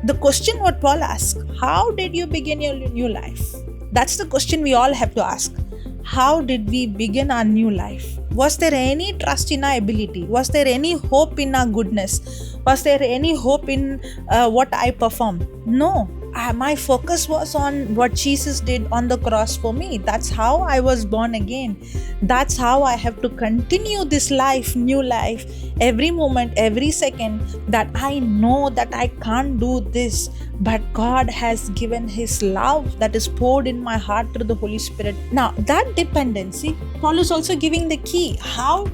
The question what Paul asks, how did you begin your new life? That's the question we all have to ask. How did we begin our new life? Was there any trust in our ability? Was there any hope in our goodness? Was there any hope in what I perform? No. My focus was on what Jesus did on the cross for me. That's how I was born again. That's how I have to continue this life, new life, every moment, every second, that I know that I can't do this, but God has given His love that is poured in my heart through the Holy Spirit. Now, that dependency, Paul is also giving the key. How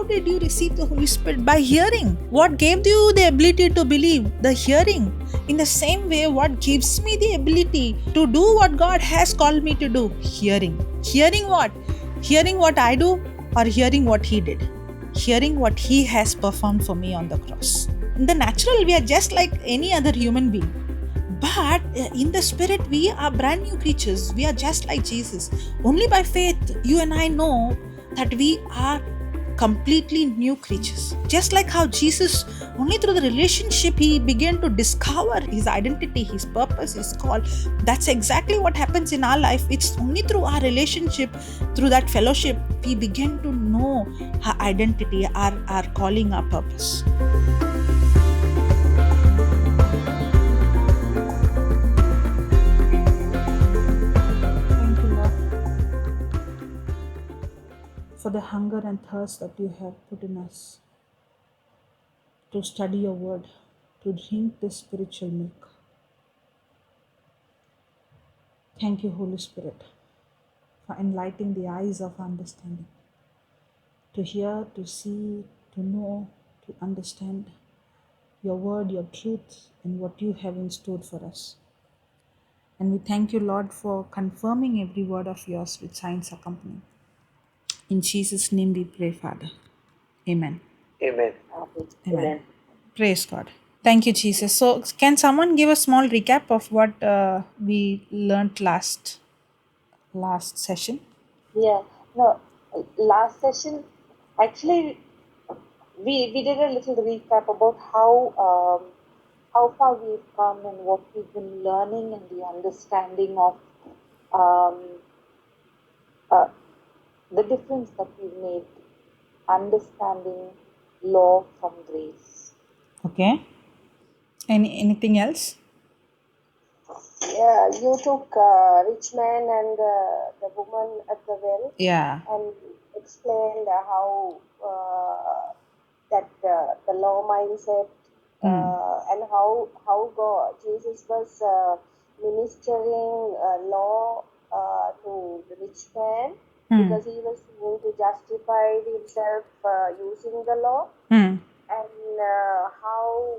did you receive the Holy Spirit? By hearing. What gave you the ability to believe? The hearing. In the same way, what gives me the ability to do what God has called me to do? Hearing. Hearing what? Hearing what I do, or hearing what He did? Hearing what He has performed for me on the cross. In the natural, we are just like any other human being. But in the spirit, we are brand new creatures. We are just like Jesus. Only by faith, you and I know that we are completely new creatures. Just like how Jesus, only through the relationship, he began to discover his identity, his purpose, his call. That's exactly what happens in our life. It's only through our relationship, through that fellowship, we begin to know our identity, our calling, our purpose. Thank you, Lord, for the hunger and thirst that you have put in us to study your word, to drink this spiritual milk. Thank you, Holy Spirit, for enlightening the eyes of understanding, to hear, to see, to know, to understand your word, your truth, and what you have in store for us. And we thank you, Lord, for confirming every word of yours with signs accompanying. In Jesus' name we pray, Father. Amen. Amen. Amen. Praise God. Thank you, Jesus. So, can someone give a small recap of what we learned last session? Yeah, no, last session, actually, we did a little recap about how far we've come and what we've been learning and the understanding of um, uh, the difference that we've made, understanding law from grace. Okay. Anything else? Yeah, you took rich man and the woman at the well. Yeah. And explained how that the law mindset and how God Jesus was ministering law to the rich man because he was going to justify himself using the law, and how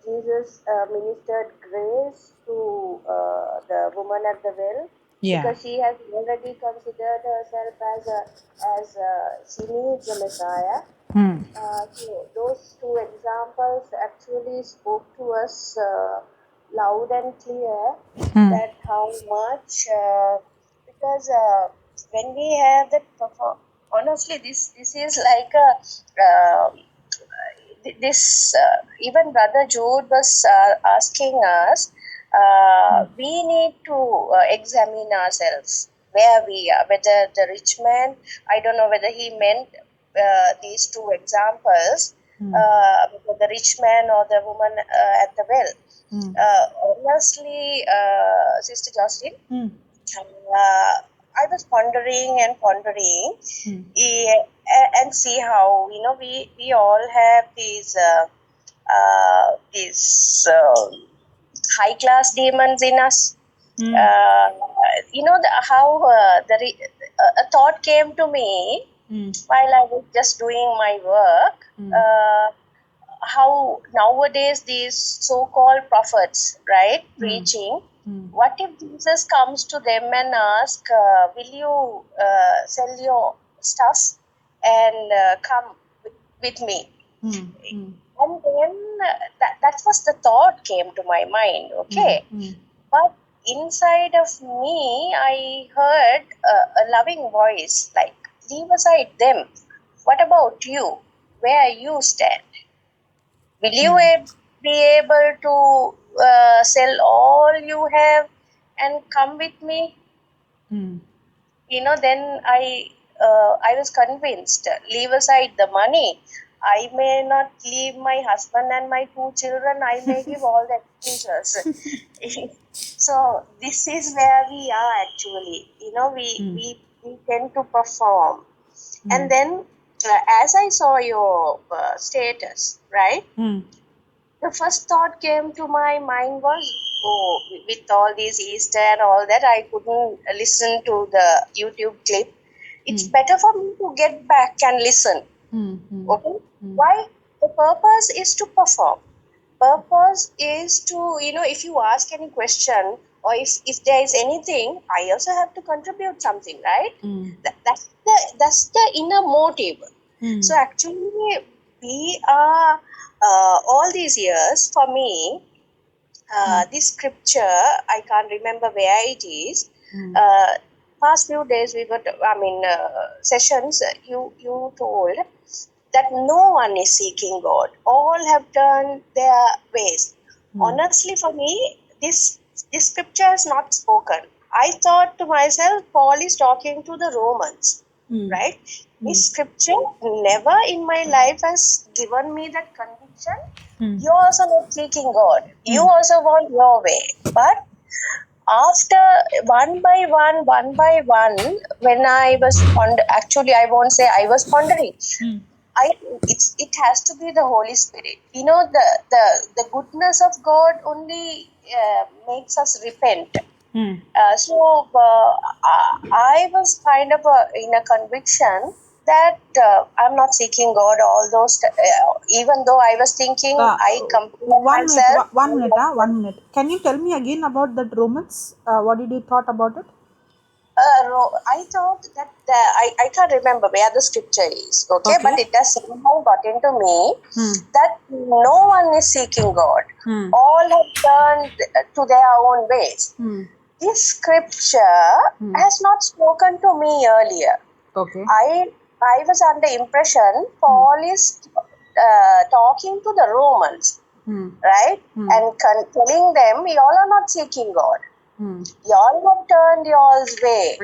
Jesus ministered grace to the woman at the well. Yeah. Because she has already considered herself as she needs the Messiah. So those two examples actually spoke to us loud and clear that how much because when we have that honestly this is like a this even Brother Jude was asking us, we need to examine ourselves where we are. Whether the rich man, I don't know whether he meant these two examples, the rich man or the woman at the well. Honestly, Sister Jocelyn, I was pondering and pondering, and see how we all have these high class demons in us. How a thought came to me while I was just doing my work. How nowadays these so-called prophets, right, preaching, what if Jesus comes to them and asks, will you sell your stuff and come with me? And then that was the thought came to my mind, okay? But inside of me, I heard a loving voice like, leave aside them. What about you? Where you stand? Will you be able to sell all you have and come with me? Then I was convinced, leave aside the money, I may not leave my husband and my 2 children, I may give all the expenses. So this is where we are actually. We tend to perform. And then as I saw your status, right, the first thought came to my mind was, oh, with all these Easter and all that, I couldn't listen to the YouTube clip. It's better for me to get back and listen. Okay? Why? The purpose is to perform. Purpose is to, if you ask any question, or if there is anything, I also have to contribute something, right? That's the inner motive. So actually, we are all these years, for me, this scripture, I can't remember where it is. Past few days we got, sessions. You told that no one is seeking God. All have turned their ways. Honestly, for me, this scripture is not spoken. I thought to myself, Paul is talking to the Romans, right? This scripture never in my life has given me that conviction. You also not seeking God. You also want your way. But after one by one, when I was actually I won't say I was pondering. It has to be the Holy Spirit. The goodness of God only makes us repent. I was kind of in a conviction that I'm not seeking God. All those, even though I was thinking, I compare myself. 1 minute. Can you tell me again about that Romans? What did you thought about it? I thought that I can't remember where the scripture is, okay? But it has somehow got into me that no one is seeking God. All have turned to their own ways. This scripture has not spoken to me earlier. I was under impression Paul is talking to the Romans, right? And telling them, y'all are not seeking God. Y'all have turned y'all's way.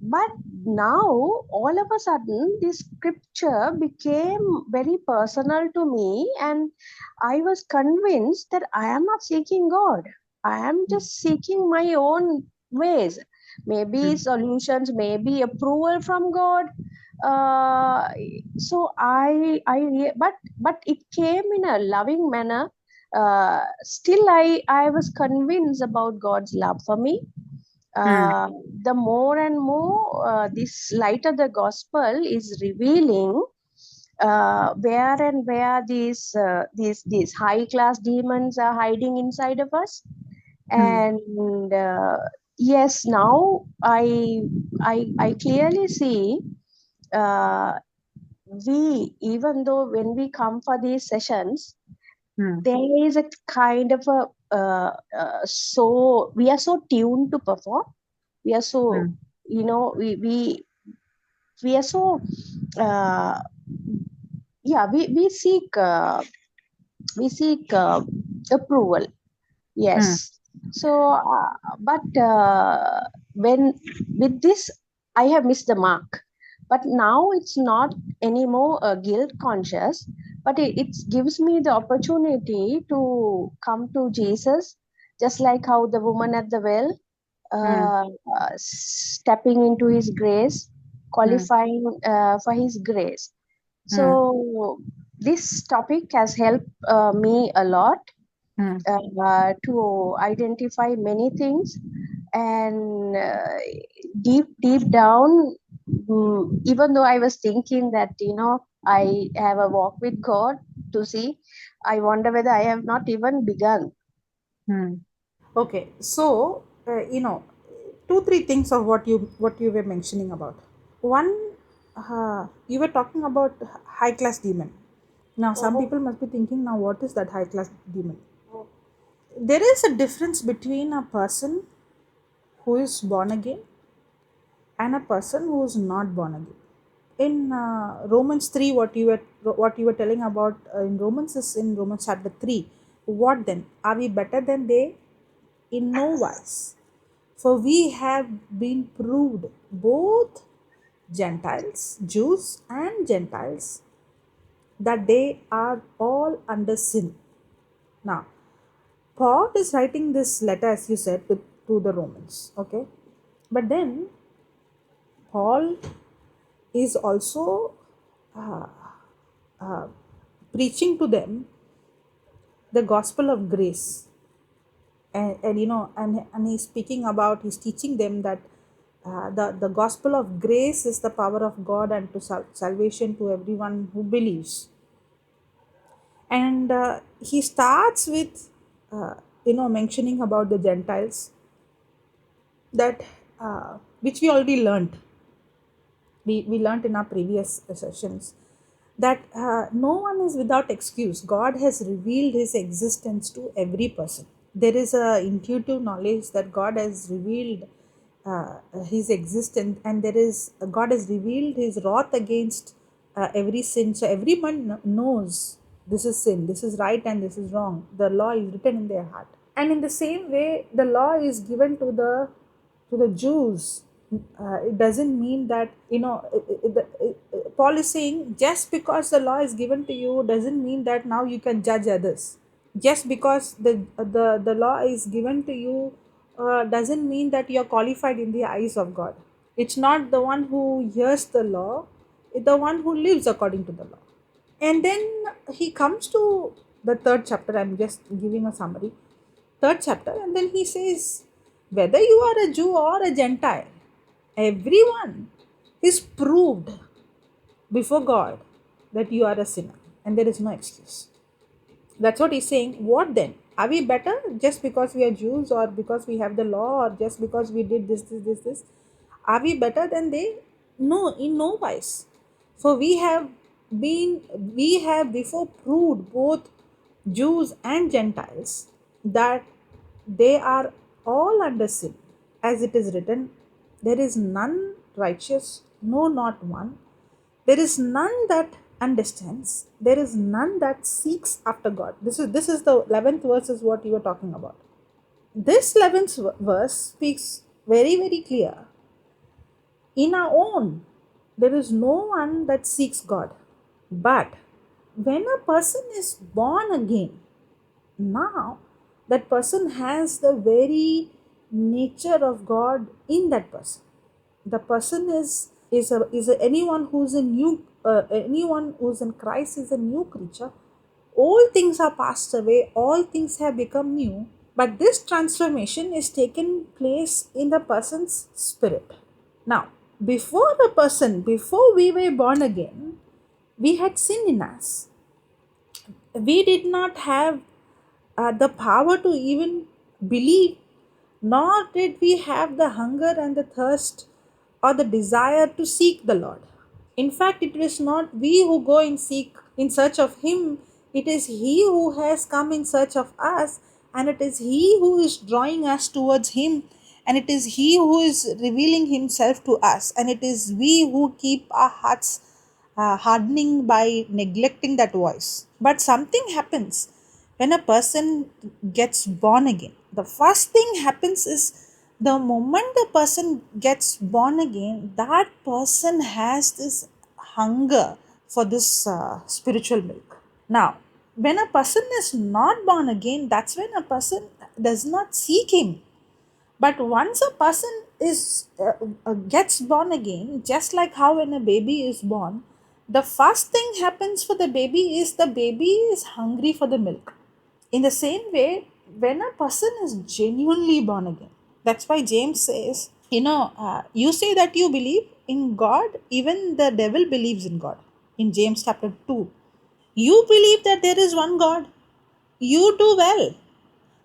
But now all of a sudden this scripture became very personal to me, and I was convinced that I am not seeking God. I am just seeking my own ways, maybe solutions, maybe approval from God. But it came in a loving manner. Still I was convinced about God's love for me. The more and more this light of the gospel is revealing where and where these high class demons are hiding inside of us. And yes, now I clearly see, even though when we come for these sessions, there is a kind of a so we are so tuned to perform. We are so, we are so we seek approval. Yes. So but when with this I have missed the mark. But now it's not anymore a guilt conscious, but it gives me the opportunity to come to Jesus, just like how the woman at the well, stepping into his grace, qualifying for his grace. So this topic has helped me a lot to identify many things, and deep down, even though I was thinking that I have a walk with God to see, I wonder whether I have not even begun. Okay, so 2-3 things of what you were mentioning about. One, you were talking about high class demon. Now, some people must be thinking, now what is that high class demon? There is a difference between a person who is born again and a person who is not born again. in Romans 3, what you were telling about in Romans is in Romans chapter 3. What then? Are we better than they? In no wise. For we have been proved, both Gentiles, Jews and Gentiles, that they are all under sin. Now, Paul is writing this letter, as you said, to the Romans. Okay. But then Paul is also uh, uh, preaching to them the gospel of grace, and he's speaking about, he's teaching them that the gospel of grace is the power of God and to salvation to everyone who believes. And he starts with mentioning about the Gentiles, that which we already learned. We learned in our previous sessions that no one is without excuse. God has revealed his existence to every person. There is a intuitive knowledge that God has revealed his existence, and there is God has revealed his wrath against every sin. So everyone knows this is sin, this is right, and this is wrong. The law is written in their heart. And in the same way, the law is given to the Jews. It doesn't mean that Paul is saying, just because the law is given to you doesn't mean that now you can judge others. Just because the law is given to you doesn't mean that you are qualified in the eyes of God. It's not the one who hears the law; it's the one who lives according to the law. And then he comes to the third chapter. I'm just giving a summary. Third chapter, and then he says, whether you are a Jew or a Gentile, everyone is proved before God that you are a sinner, and there is no excuse. That's what he's saying. What then? Are we better just because we are Jews, or because we have the law, or just because we did this? Are we better than they? No, in no wise. For we have before proved, both Jews and Gentiles, that they are all under sin. As it is written, there is none righteous, no, not one. There is none that understands. There is none that seeks after God. This is the 11th verse, is what you were talking about. This 11th verse speaks very, very clear. In our own, there is no one that seeks God. But when a person is born again, now that person has the very nature of God in that person. The person is anyone who's a new anyone who's in Christ is a new creature. All things are passed away, all things have become new. But this transformation is taken place in the person's spirit. Now, before we were born again, we had sin in us. We did not have the power to even believe, nor did we have the hunger and the thirst or the desire to seek the Lord. In fact, it is not we who go and seek in search of Him, it is He who has come in search of us, and it is He who is drawing us towards Him, and it is He who is revealing Himself to us, and it is we who keep our hearts hardening by neglecting that voice. But something happens when a person gets born again. The first thing happens is, the moment the person gets born again, that person has this hunger for this spiritual milk. Now, when a person is not born again, that's when a person does not seek Him. But once a person gets born again, just like how when a baby is born, the first thing happens for the baby is hungry for the milk. In the same way, when a person is genuinely born again, that's why James says, you say that you believe in God, even the devil believes in God. In James chapter 2, you believe that there is one God. You do well.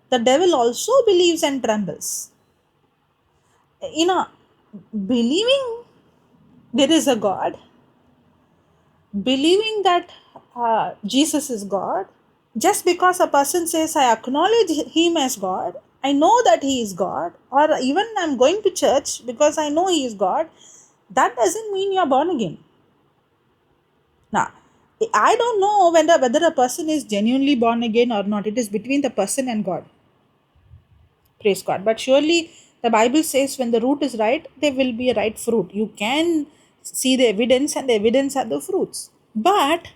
The devil also believes and trembles. You know, believing there is a God, believing that Jesus is God, just because a person says, I acknowledge Him as God, I know that He is God, or even I'm going to church because I know He is God, that doesn't mean you are born again. Now, I don't know whether a person is genuinely born again or not. It is between the person and God. Praise God. But surely the Bible says when the root is right, there will be a right fruit. You can see the evidence, and the evidence are the fruits. But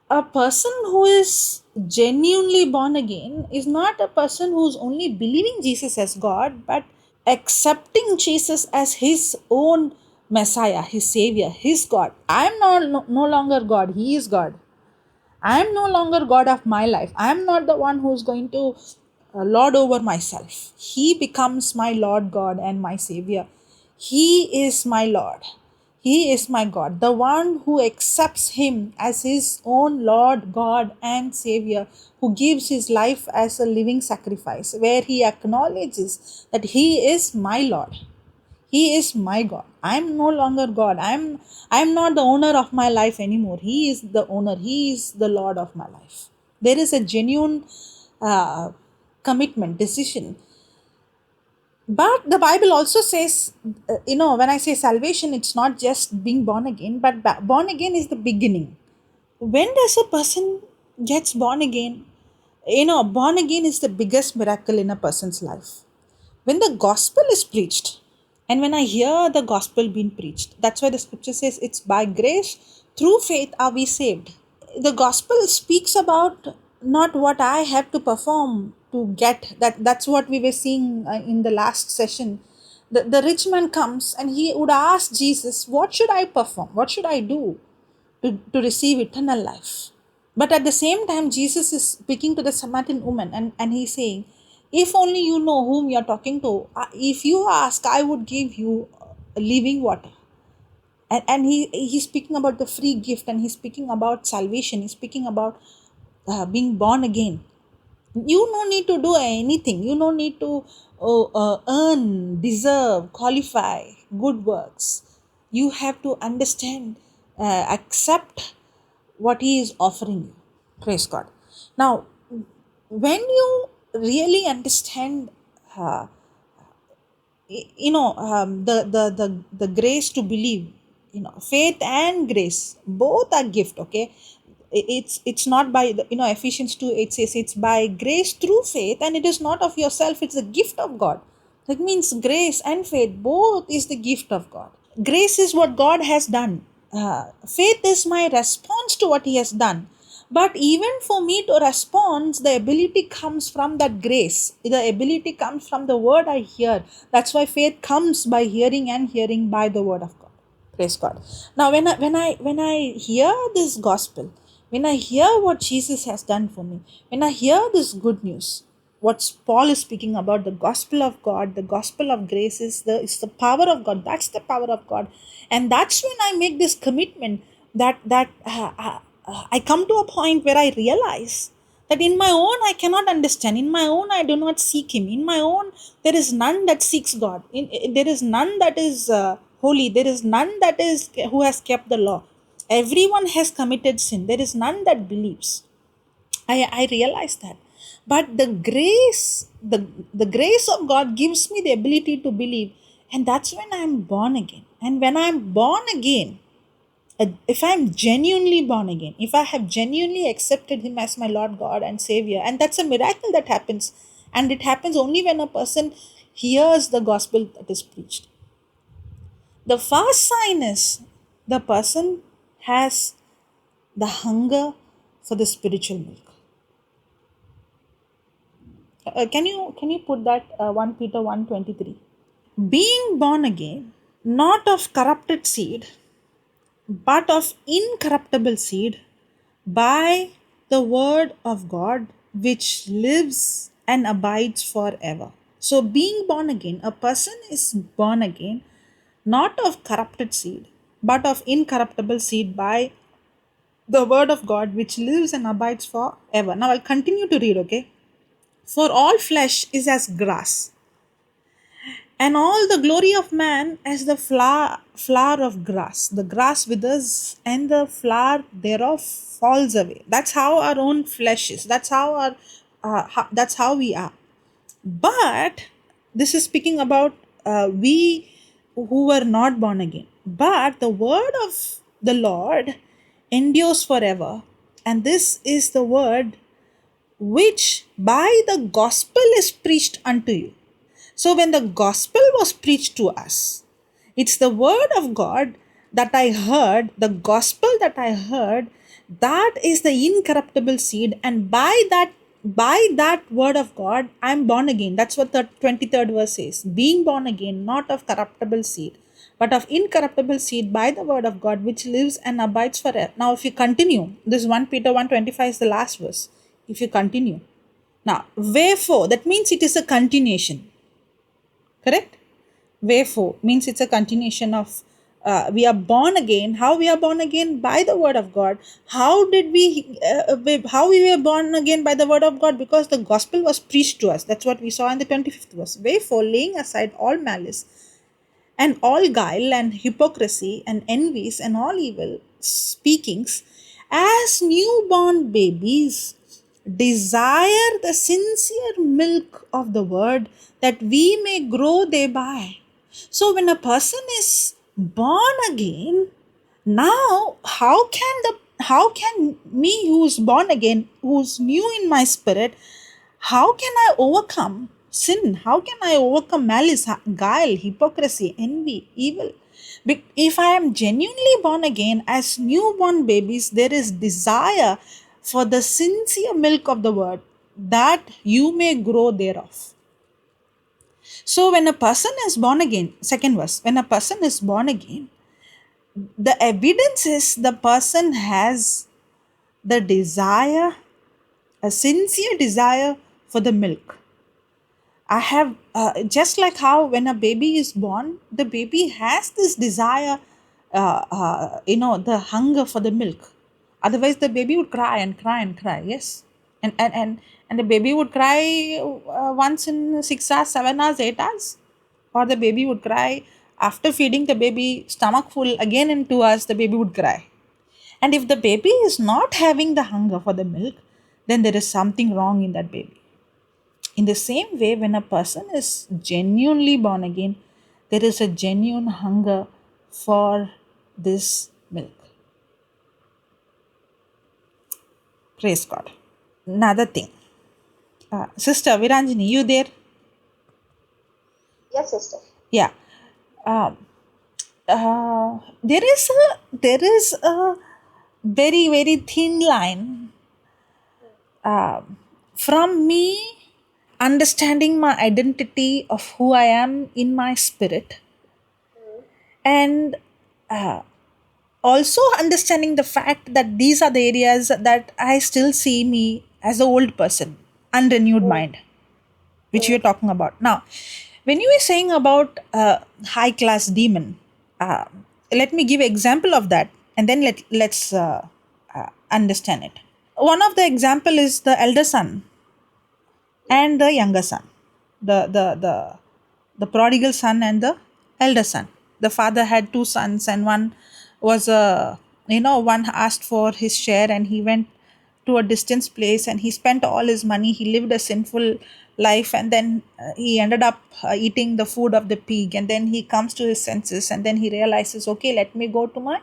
a person who is genuinely born again is not a person who's only believing Jesus as God, but accepting Jesus as his own Messiah, his Savior, his God. I am no longer God, he is God. I am no longer God of my life. I am not the one who's going to lord over myself. He becomes my Lord God and my Savior. He is my Lord. He is my God. The one who accepts Him as his own Lord, God, and Savior, who gives his life as a living sacrifice, where he acknowledges that He is my Lord. He is my God. I am no longer God. I am not the owner of my life anymore. He is the owner. He is the Lord of my life. There is a genuine uh, commitment, decision. But the Bible also says, when I say salvation, it's not just being born again, but born again is the beginning. When does a person gets born again? Born again is the biggest miracle in a person's life. When the gospel is preached, and when I hear the gospel being preached, that's why the scripture says it's by grace through faith are we saved. The gospel speaks about not what I have to perform to get that's what we were seeing in the last session. The rich man comes and he would ask Jesus, what should I perform, what should I do to receive eternal life? But at the same time, Jesus is speaking to the Samaritan woman, and he's saying, if only you know whom you're talking to, if you ask, I would give you living water. And he's speaking about the free gift, and he's speaking about salvation, he's speaking about being born again. You no need to do anything, you no need to earn, deserve, qualify good works. You have to understand, accept what he is offering you. Praise God. Now, when you really understand, uh, the grace to believe, faith and grace both are gift. Okay, it's not by Ephesians 2:8 says it's by grace through faith, and it is not of yourself, it's a gift of God. That means grace and faith both is the gift of God. Grace is what God has done. Faith is my response to what he has done. But even for me to respond, the ability comes from that grace. The ability comes from the word I hear. That's why faith comes by hearing, and hearing by the word of God. Praise God. Now, when I hear this gospel, when I hear what Jesus has done for me, when I hear this good news, what Paul is speaking about, the gospel of God, the gospel of grace is the power of God. That's the power of God, and that's when I make this commitment that I come to a point where I realize that in my own I cannot understand. In my own I do not seek Him. In my own there is none that seeks God. There is none that is holy. There is none that is who has kept the law. Everyone has committed sin. There is none that believes. I realize that. But the grace of God gives me the ability to believe. And that's when I'm born again. And when I'm born again, if I'm genuinely born again, if I have genuinely accepted Him as my Lord God and Savior, and that's a miracle that happens. And it happens only when a person hears the gospel that is preached. The first sign is the person has the hunger for the spiritual milk. Can you put that 1 Peter 1:23? Being born again, not of corrupted seed, but of incorruptible seed, by the word of God, which lives and abides forever. So, being born again, a person is born again not of corrupted seed, but of incorruptible seed by the word of God, which lives and abides forever. Now, I'll continue to read, okay? For all flesh is as grass, and all the glory of man as the flower of grass. The grass withers, and the flower thereof falls away. That's how our own flesh is. That's how we are. But this is speaking about we who were not born again. But the word of the Lord endures forever. And this is the word which by the gospel is preached unto you. So when the gospel was preached to us, it's the word of God that I heard, the gospel that I heard, that is the incorruptible seed. And by that word of God, I'm born again. That's what the 23rd verse says. Being born again, not of corruptible seed, but of incorruptible seed by the word of God, which lives and abides forever. Now, if you continue, this 1 Peter 1:25 is the last verse. If you continue. Now, wherefore, that means it is a continuation. Correct? Wherefore means it's a continuation of we are born again. How we are born again? By the word of God. How we were born again by the word of God? Because the gospel was preached to us. That's what we saw in the 25th verse. Wherefore, laying aside all malice and all guile and hypocrisy and envies and all evil speakings, as newborn babies, desire the sincere milk of the word, that we may grow thereby. So when a person is born again, now how can me who's born again, who's new in my spirit, how can I overcome sin? How can I overcome malice, guile, hypocrisy, envy, evil? If I am genuinely born again as newborn babies, there is desire for the sincere milk of the word, that you may grow thereof. So when a person is born again, second verse, when a person is born again, the evidence is the person has the desire, a sincere desire for the milk. I have, just like how when a baby is born, the baby has this desire, the hunger for the milk. Otherwise, the baby would cry and cry and cry. Yes, and the baby would cry once in 6 hours, 7 hours, 8 hours, or the baby would cry after feeding the baby stomach full again in 2 hours. The baby would cry. And if the baby is not having the hunger for the milk, then there is something wrong in that baby. In the same way, when a person is genuinely born again, there is a genuine hunger for this milk. Praise God. Another thing. Sister Viranjani, you there? Yes, sister. Yeah. There is a very, very thin line from me understanding my identity of who I am in my spirit, and also understanding the fact that these are the areas that I still see me as an old person, unrenewed mind, which you're talking about. Now, when you were saying about high class demon, let me give example of that, and then let's understand it. One of the example is the elder son and the younger son, the prodigal son and the elder son. The father had two sons, and one was one asked for his share, and he went to a distant place and he spent all his money. He lived a sinful life, and then he ended up eating the food of the pig, and then he comes to his senses, and then he realizes, okay, let me go to my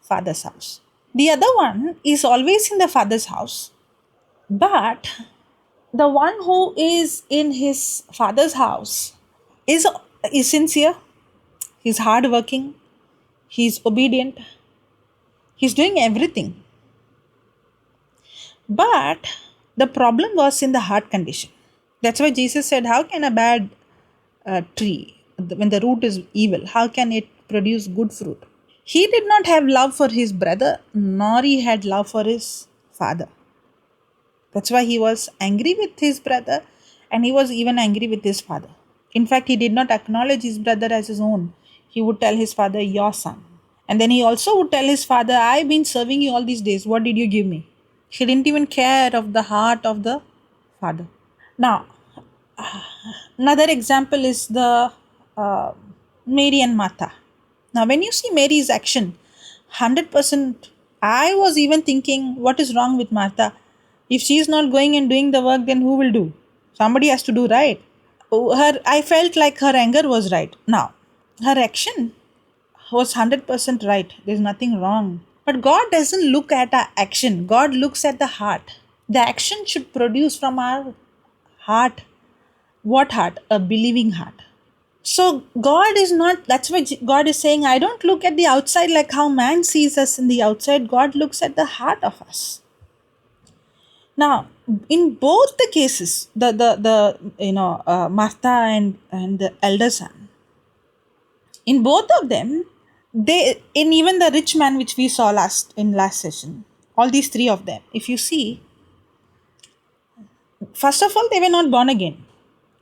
father's house. The other one is always in the father's house, but the one who is in his father's house is sincere, he's hardworking, he's obedient, he's doing everything. But the problem was in the heart condition. That's why Jesus said, how can a bad tree, when the root is evil, how can it produce good fruit? He did not have love for his brother, nor he had love for his father. That's why he was angry with his brother, and he was even angry with his father. In fact, he did not acknowledge his brother as his own. He would tell his father, your son. And then he also would tell his father, I've been serving you all these days. What did you give me? He didn't even care of the heart of the father. Now, another example is the Mary and Martha. Now, when you see Mary's action, 100%, I was even thinking, what is wrong with Martha? If she is not going and doing the work, then who will do? Somebody has to do, right? I felt like her anger was right. Now, her action was 100% right. There's nothing wrong. But God doesn't look at our action, God looks at the heart. The action should produce from our heart. What heart? A believing heart. So God is not, that's why God is saying, I don't look at the outside like how man sees us in the outside. God looks at the heart of us. Now, in both the cases, the Martha and the elder son, in both of them, they, in even the rich man which we saw last session, all these three of them, if you see, first of all, they were not born again.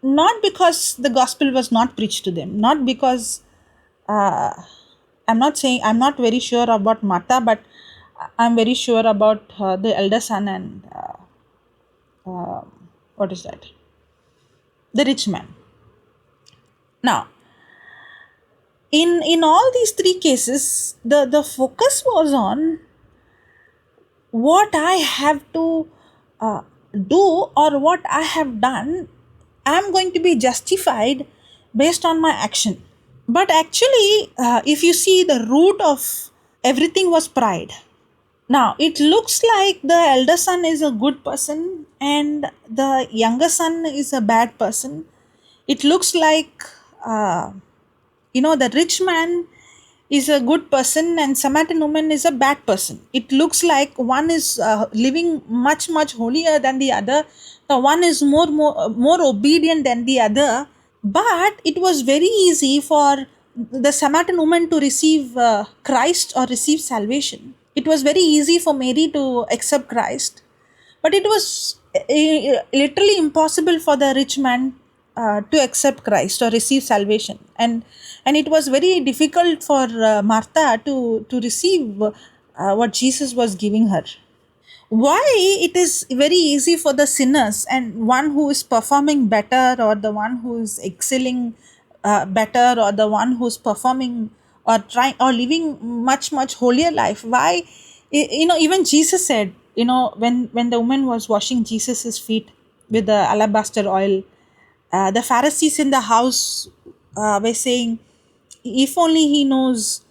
Not because the gospel was not preached to them, not because uh, I'm not very sure about Martha, but I'm very sure about the elder son and what is that? The rich man. Now, in all these three cases, the focus was on what I have to do or what I have done. I'm going to be justified based on my action. But actually, if you see, the root of everything was pride. Now, it looks like the elder son is a good person and the younger son is a bad person. It looks like, the rich man is a good person and Samaritan woman is a bad person. It looks like one is living much, much holier than the other. The one is more obedient than the other. But it was very easy for the Samaritan woman to receive Christ or receive salvation. It was very easy for Mary to accept Christ, but it was literally impossible for the rich man to accept Christ or receive salvation, and it was very difficult for Martha to receive what Jesus was giving her. Why it is very easy for the sinners and one who is performing better or the one who is excelling better or the one who's performing or trying or living much holier life, why even Jesus said, when the woman was washing Jesus's feet with the alabaster oil, the Pharisees in the house were saying, if only he knows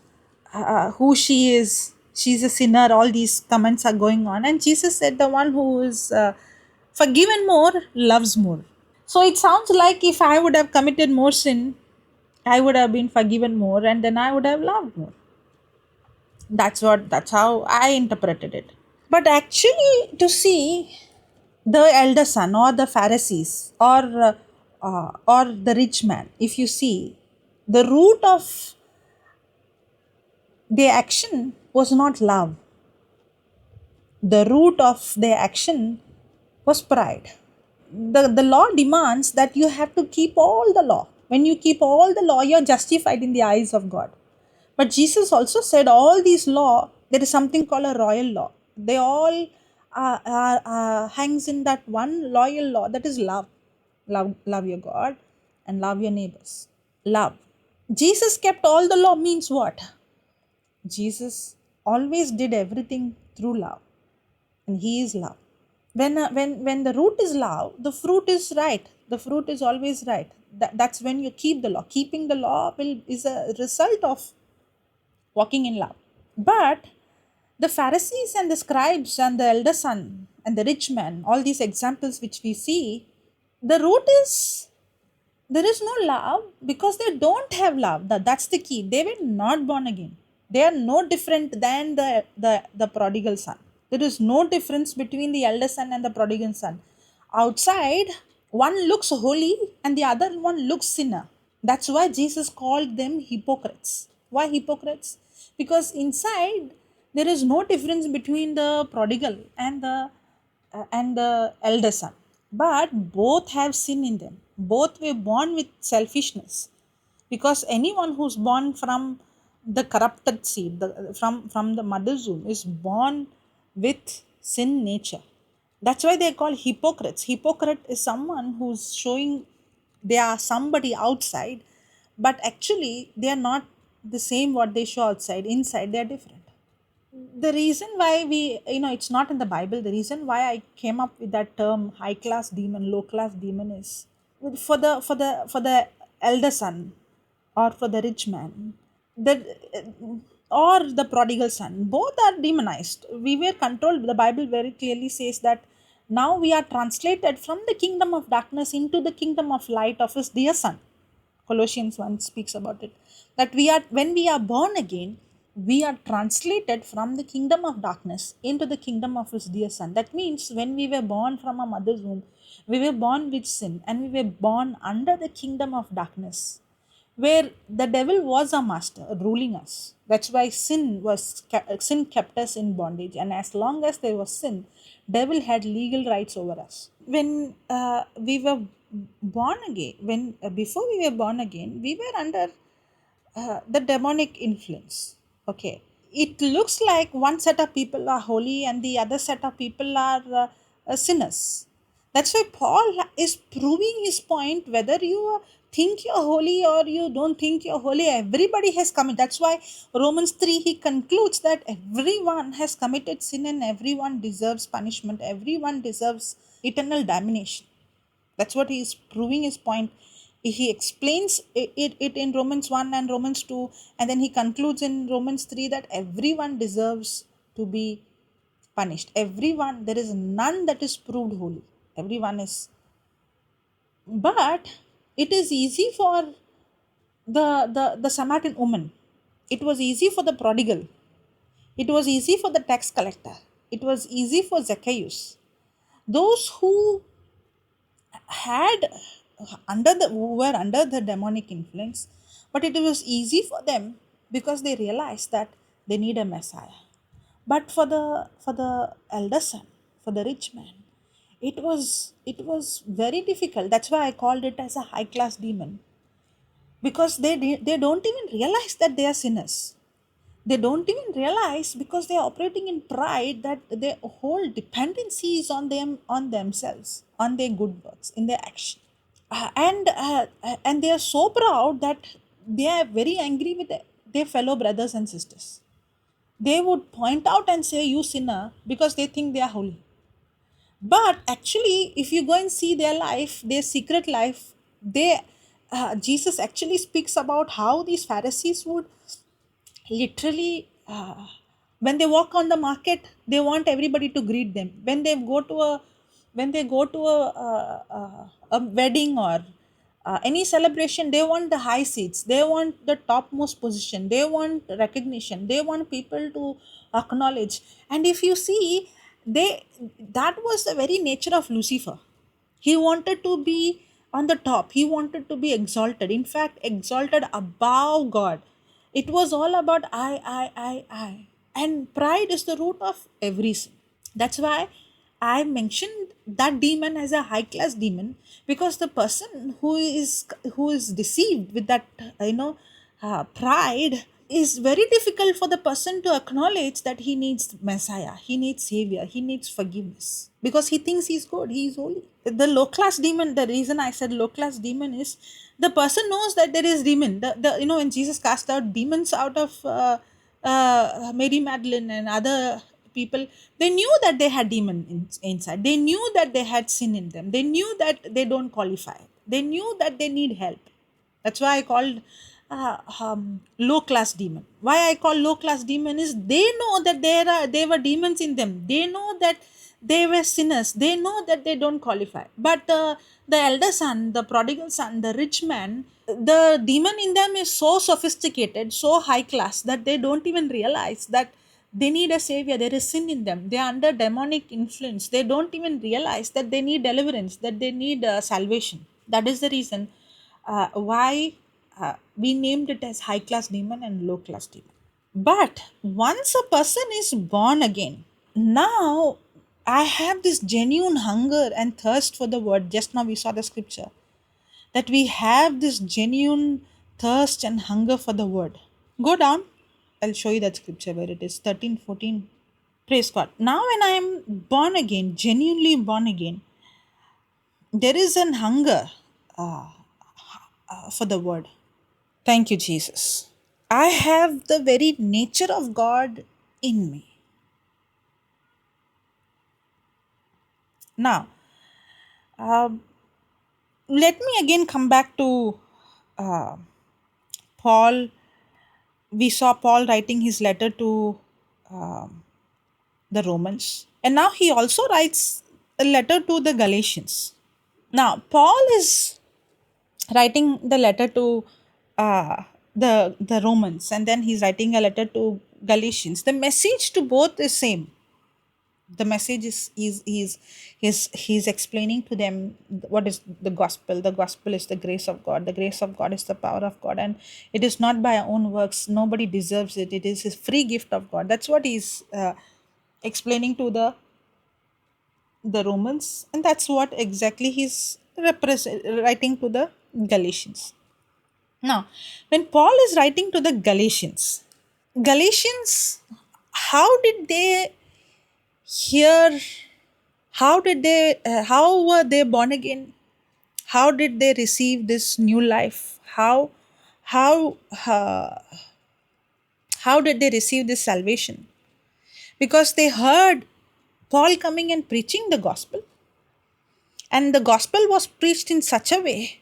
who she is, she's a sinner, all these comments are going on. And Jesus said, the one who is forgiven more loves more. So it sounds like if I would have committed more sin, I would have been forgiven more and then I would have loved more. That's how I interpreted it. But actually, to see the elder son or the Pharisees or the rich man, if you see, the root of their action was not love. The root of their action was pride. The law demands that you have to keep all the law. When you keep all the law, you're justified in the eyes of God. But Jesus also said all these law, there is something called a royal law. They all hangs in that one loyal law, that is love. Love your God and love your neighbors. Love. Jesus kept all the law means what? Jesus always did everything through love, and He is love. When the root is love, the fruit is right. The fruit is always right. That's when you keep the law. Keeping the law is a result of walking in love. But the Pharisees and the scribes and the elder son and the rich man, all these examples which we see, the root is there is no love because they don't have love. That's the key. They were not born again. They are no different than the prodigal son. There is no difference between the elder son and the prodigal son. Outside, one looks holy and the other one looks sinner. That's why Jesus called them hypocrites. Why hypocrites? Because inside there is no difference between the prodigal and the elder son. But both have sin in them. Both were born with selfishness. Because anyone who's born from the corrupted seed, from the mother's womb, is born with sin nature. That's why they call hypocrites. Hypocrite is someone who's showing they are somebody outside, but actually they are not the same what they show outside. Inside they are different. The reason why it's not in the Bible. The reason why I came up with that term high class demon, low class demon is for the elder son or for the rich man. That or the prodigal son, both are demonized. We were controlled. The Bible very clearly says that now we are translated from the kingdom of darkness into the kingdom of light of his dear son. Colossians 1 speaks about it, that we are, when we are born again, we are translated from the kingdom of darkness into the kingdom of his dear son. That means when we were born from a mother's womb, we were born with sin and we were born under the kingdom of darkness, where the devil was a master ruling us. That's why sin kept us in bondage, and as long as there was sin, devil had legal rights over us. When we were born again, when before we were born again, we were under the demonic influence. Okay, it looks like one set of people are holy and the other set of people are sinners. That's why Paul is proving his point, whether you think you're holy or you don't think you're holy, everybody has committed. That's why Romans 3 he concludes that everyone has committed sin and everyone deserves punishment, everyone deserves eternal damnation. That's what he is proving his point. He explains it in Romans 1 and Romans 2, and then he concludes in Romans 3 that everyone deserves to be punished. Everyone, there is none that is proved holy. Everyone is. But it is easy for the Samaritan woman. It was easy for the prodigal. It was easy for the tax collector. It was easy for Zacchaeus. Those who had who were under the demonic influence, but it was easy for them because they realized that they need a Messiah. But for the elder son, for the rich man, it was very difficult. That's why I called it as a high class demon, because they don't even realize that they are sinners. They don't even realize, because they are operating in pride, that their whole dependency is on them, on themselves, on their good works, in their action. And they are so proud that they are very angry with their fellow brothers and sisters. They would point out and say, "You sinner," because they think they are holy. But actually, if you go and see their life, their secret life, they Jesus actually speaks about how these Pharisees would literally, when they walk on the market, they want everybody to greet them. When they go to a wedding or any celebration, they want the high seats, they want the topmost position, they want recognition, they want people to acknowledge. And if you see, they that was the very nature of Lucifer. He wanted to be on the top. He wanted to be exalted. In fact, exalted above God. It was all about I. And pride is the root of every sin. That's why I mentioned that demon as a high class demon, because the person who is deceived with that pride, is very difficult for the person to acknowledge that he needs Messiah, he needs Savior, he needs forgiveness, because he thinks he's good, he's holy. The low class demon, the reason I said low class demon is, the person knows that there is demon. When Jesus cast out demons out of Mary Magdalene and other people, they knew that they had demon inside. They knew that they had sin in them. They knew that they don't qualify. They knew that they need help. That's why I called low class demon. Why I call low class demon is, they know that there were demons in them. They know that they were sinners. They know that they don't qualify. But the elder son, the prodigal son, the rich man, the demon in them is so sophisticated, so high class, that they don't even realize that they need a savior. There is sin in them. They are under demonic influence. They don't even realize that they need deliverance, that they need salvation. That is the reason why we named it as high class demon and low class demon. But once a person is born again, now I have this genuine hunger and thirst for the word. Just now we saw the scripture that we have this genuine thirst and hunger for the word. Go down. I'll show you that scripture where it is 13, 14. Praise God. Now, when I am born again, genuinely born again, there is an hunger for the word. Thank you, Jesus. I have the very nature of God in me. Now, let me again come back to Paul we saw Paul writing his letter to um, the Romans, and now he also writes a letter to the Galatians. Now, Paul is writing the letter to the Romans, and then he's writing a letter to Galatians. The message to both is same. The message he's explaining to them what is the gospel. The gospel is the grace of God. The grace of God is the power of God, and it is not by our own works. Nobody deserves it. It is his free gift of God. That's what he's explaining to the Romans, and that's what exactly he's writing to the Galatians. Now, when Paul is writing to the Galatians, how did they hear? How were they born again? How did they receive this new life? How, uh, how did they receive this salvation? Because they heard Paul coming and preaching the gospel, and the gospel was preached in such a way.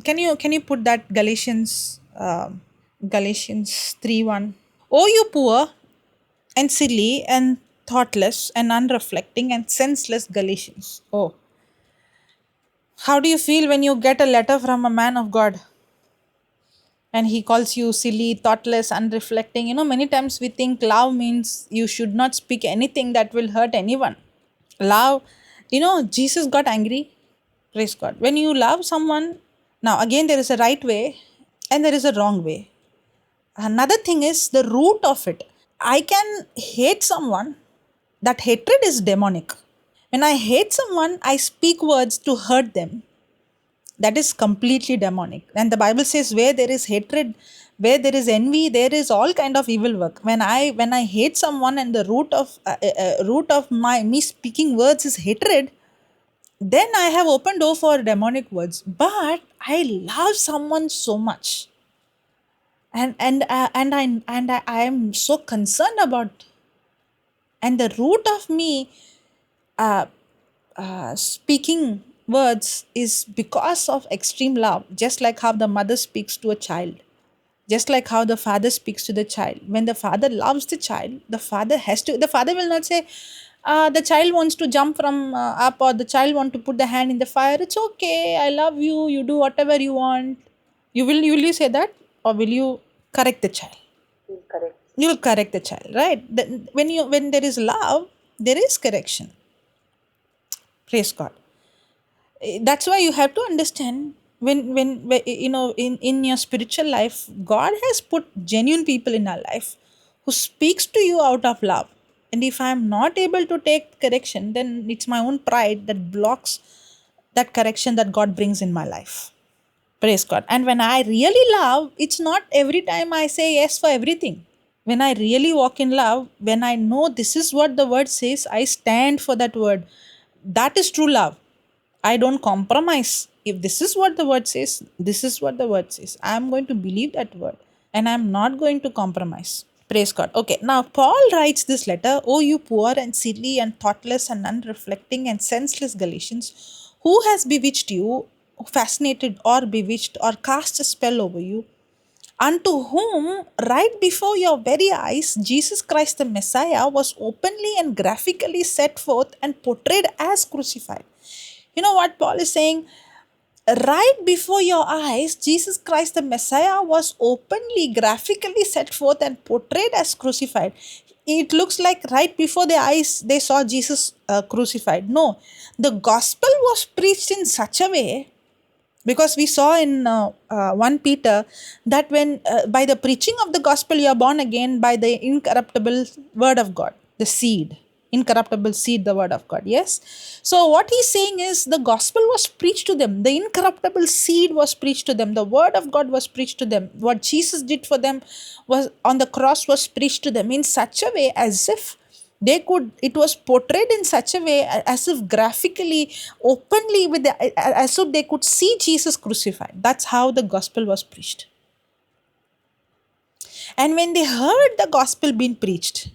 Can you put that Galatians 3:1? O you poor and silly and thoughtless and unreflecting and senseless Galatians. Oh, how do you feel when you get a letter from a man of God and he calls you silly, thoughtless, unreflecting? Many times we think love means you should not speak anything that will hurt anyone. Love, Jesus got angry. Praise God. When you love someone, now again, there is a right way and there is a wrong way. Another thing is the root of it. I can hate someone, that hatred is demonic. When I hate someone, I speak words to hurt them. That is completely demonic. And the Bible says where there is hatred, where there is envy, there is all kind of evil work. When I hate someone and the root of my me speaking words is hatred, then I have opened door for demonic words. But I love someone so much, and I am so concerned about, and the root of me speaking words is because of extreme love, just like how the mother speaks to a child, just like how the father speaks to the child. When the father loves the child, the father will not say, the child wants to jump from up, or the child want to put the hand in the fire. It's okay, I love you, you do whatever you want. Will you say that, or will you correct the child? Correct. You'll correct the child, right? When there is love, there is correction. Praise God. That's why you have to understand, when in your spiritual life, God has put genuine people in our life who speaks to you out of love. And if I am not able to take correction, then it's my own pride that blocks that correction that God brings in my life. Praise God. And when I really love, it's not every time I say yes for everything. When I really walk in love, when I know this is what the word says, I stand for that word. That is true love. I don't compromise. If this is what the word says, this is what the word says. I'm going to believe that word, and I'm not going to compromise. Praise God. Okay, now Paul writes this letter, O you poor and silly and thoughtless and unreflecting and senseless Galatians, who has bewitched you, fascinated or bewitched or cast a spell over you, unto whom, right before your very eyes, Jesus Christ the Messiah was openly and graphically set forth and portrayed as crucified. You know what Paul is saying? Right before your eyes, Jesus Christ the Messiah was openly, graphically set forth and portrayed as crucified. It looks like right before their eyes they saw Jesus crucified. No, the gospel was preached in such a way, because we saw in 1 Peter that when by the preaching of the gospel you are born again by the incorruptible word of God, the seed. Incorruptible seed, the word of God. Yes. So what he's saying is the gospel was preached to them. The incorruptible seed was preached to them. The word of God was preached to them. What Jesus did for them was on the cross was preached to them in such a way as if it was portrayed in such a way as if graphically, openly, as if they could see Jesus crucified. That's how the gospel was preached. And when they heard the gospel being preached,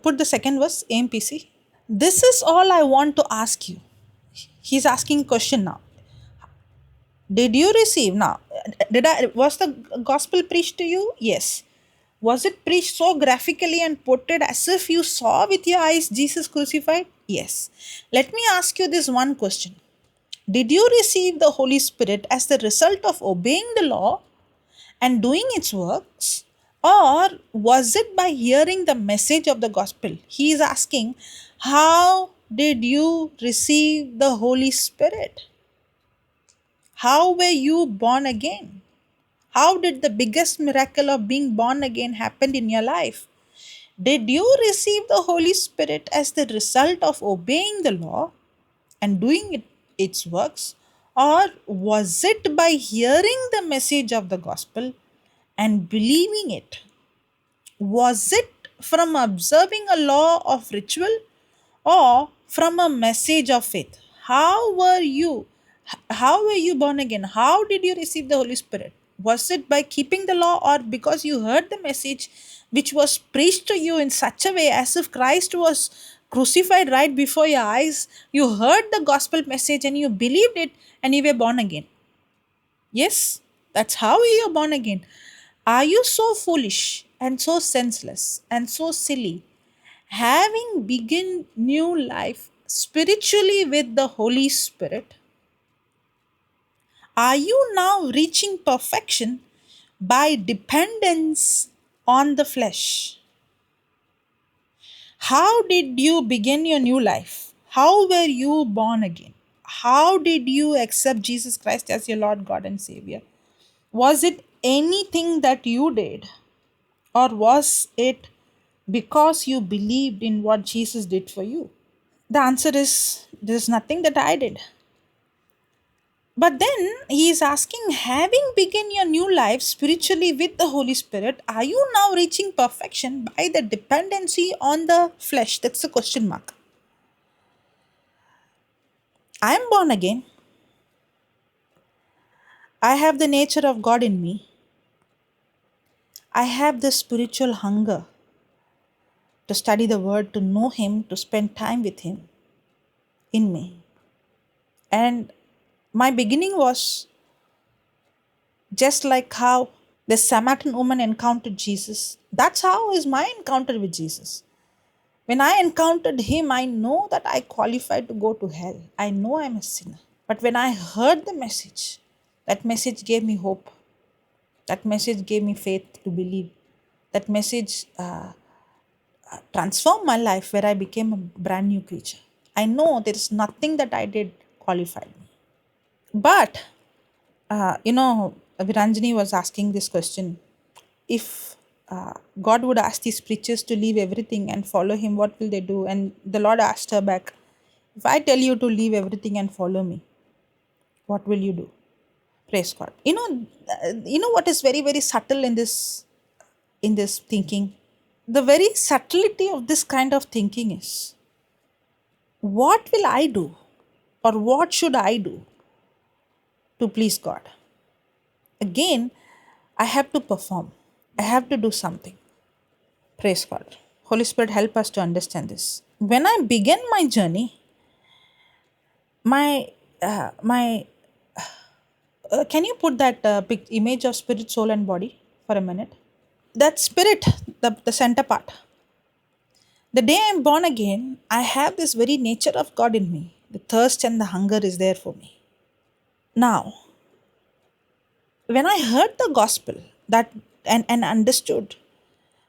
put the second verse, AMPC. This is all I want to ask you. He's asking a question now. Did you receive? Now, Was the gospel preached to you? Yes. Was it preached so graphically and portrayed as if you saw with your eyes Jesus crucified? Yes. Let me ask you this one question. Did you receive the Holy Spirit as the result of obeying the law and doing its works? Or was it by hearing the message of the gospel? He is asking, how did you receive the Holy Spirit? How were you born again? How did the biggest miracle of being born again happen in your life? Did you receive the Holy Spirit as the result of obeying the law and doing its works? Or was it by hearing the message of the gospel and believing it? Was it from observing a law of ritual or from a message of faith? How were you? How were you born again? How did you receive the Holy Spirit? Was it by keeping the law or because you heard the message which was preached to you in such a way as if Christ was crucified right before your eyes? You heard the gospel message and you believed it and you were born again. Yes, that's how you are born again. Are you so foolish and so senseless and so silly, having begun new life spiritually with the Holy Spirit? Are you now reaching perfection by dependence on the flesh? How did you begin your new life? How were you born again? How did you accept Jesus Christ as your Lord, God, and Savior? Was it anything that you did, or was it because you believed in what Jesus did for you? The answer is there's nothing that I did. But then he is asking, having begun your new life spiritually with the Holy Spirit, are you now reaching perfection by the dependency on the flesh? That's a question mark. I am born again. I have the nature of God in me. I have the spiritual hunger to study the Word, to know Him, to spend time with Him in me. And my beginning was just like how the Samaritan woman encountered Jesus. That's how is my encounter with Jesus. When I encountered Him, I know that I qualified to go to hell. I know I'm a sinner. But when I heard the message, that message gave me hope. That message gave me faith to believe. That message transformed my life where I became a brand new creature. I know there is nothing that I did qualified me. But, Viranjani was asking this question. If God would ask these preachers to leave everything and follow Him, what will they do? And the Lord asked her back, if I tell you to leave everything and follow me, what will you do? Praise God. You know what is very, very subtle in this thinking? The very subtlety of this kind of thinking is, what will I do? Or what should I do to please God? Again, I have to perform. I have to do something. Praise God. Holy Spirit, help us to understand this. When I began my journey, can you put that image of spirit, soul, and body for a minute? That spirit, the center part. The day I'm born again, I have this very nature of God in me. The thirst and the hunger is there for me. Now, when I heard the gospel and understood,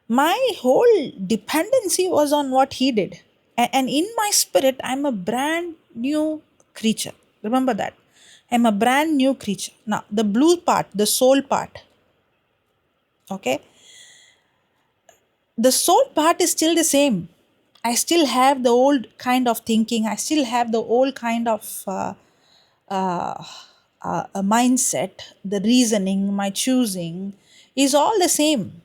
my whole dependency was on what He did. And in my spirit, I'm a brand new creature. Remember that. I'm a brand new creature. Now, the blue part, the soul part, okay? The soul part is still the same. I still have the old kind of thinking. I still have the old kind of a mindset. The reasoning, my choosing is all the same.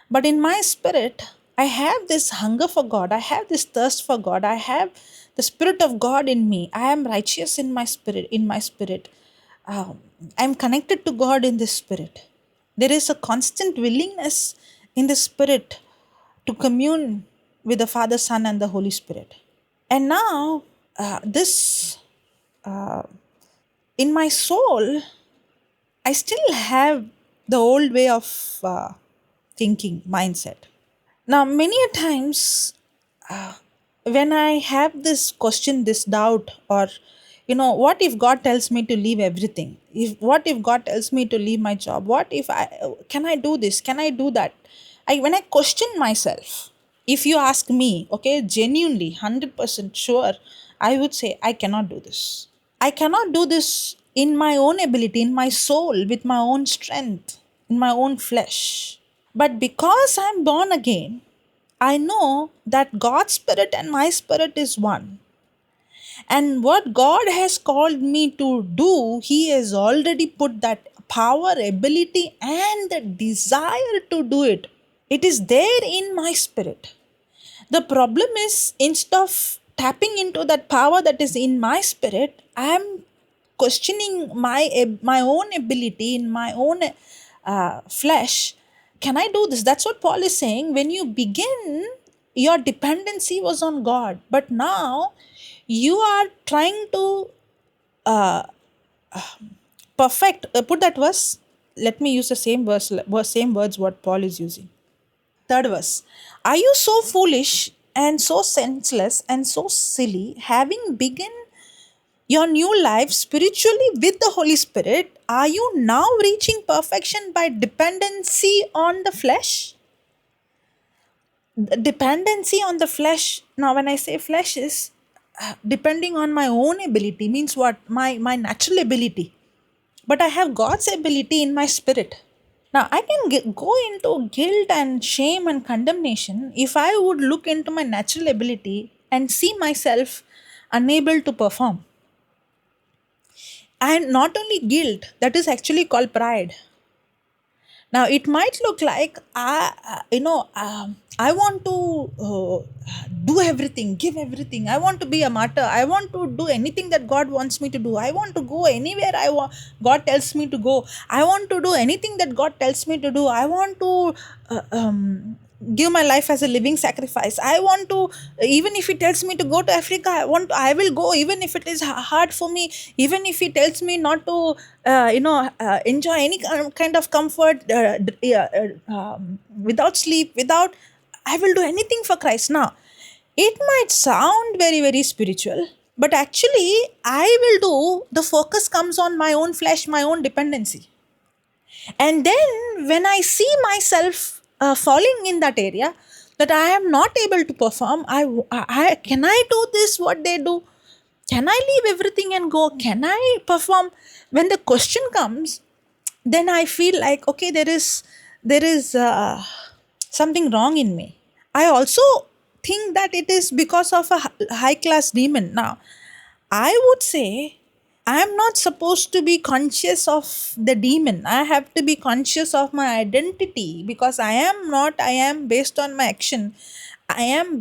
But in my spirit, I have this hunger for God. I have this thirst for God. I have the Spirit of God in me. I am righteous in my spirit. I'm connected to God in the Spirit. There is a constant willingness in the Spirit to commune with the Father, Son, and the Holy Spirit. And now, in my soul, I still have the old way of thinking mindset. Now, many a times when I have this question, this doubt, or what if God tells me to leave everything? If what if God tells me to leave my job? What if I can I do this? Can I do that? When I question myself, if you ask me, okay, genuinely, 100% sure, I would say I cannot do this. I cannot do this in my own ability, in my soul, with my own strength, in my own flesh. But because I'm born again, I know that God's spirit and my spirit is one. And what God has called me to do, He has already put that power, ability, and the desire to do it. It is there in my spirit. The problem is, instead of tapping into that power that is in my spirit, I am questioning my own ability in my own flesh. Can I do this? That's what Paul is saying. When you begin, your dependency was on God, but now you are trying to perfect. Put that verse. Let me use the same words what Paul is using. Third verse. Are you so foolish and so senseless and so silly, having begun your new life spiritually with the Holy Spirit? Are you now reaching perfection by dependency on the flesh? The dependency on the flesh. Now, when I say flesh, is depending on my own ability, means what? My natural ability. But I have God's ability in my spirit. Now, I can go into guilt and shame and condemnation if I would look into my natural ability and see myself unable to perform. And not only guilt, that is actually called pride. Now, it might look like I want to do everything, give everything. I want to be a martyr. I want to do anything that God wants me to do. I want to go anywhere God tells me to go. I want to do anything that God tells me to do. I want to give my life as a living sacrifice. I want to, even if He tells me to go to Africa, I will go, even if it is hard for me, even if He tells me not to enjoy any kind of comfort, without sleep, without, I will do anything for Christ. Now, it might sound very, very spiritual, but actually I will do, the focus comes on my own flesh, my own dependency. And then when I see myself falling in that area, that I am not able to perform, can I do this what they do? Can I leave everything and go? Can I perform? When the question comes, then I feel like, okay, there is something wrong in me. I also think that it is because of a high class demon. Now, I would say I am not supposed to be conscious of the demon. I have to be conscious of my identity, because I am not, I am based on my action. I am,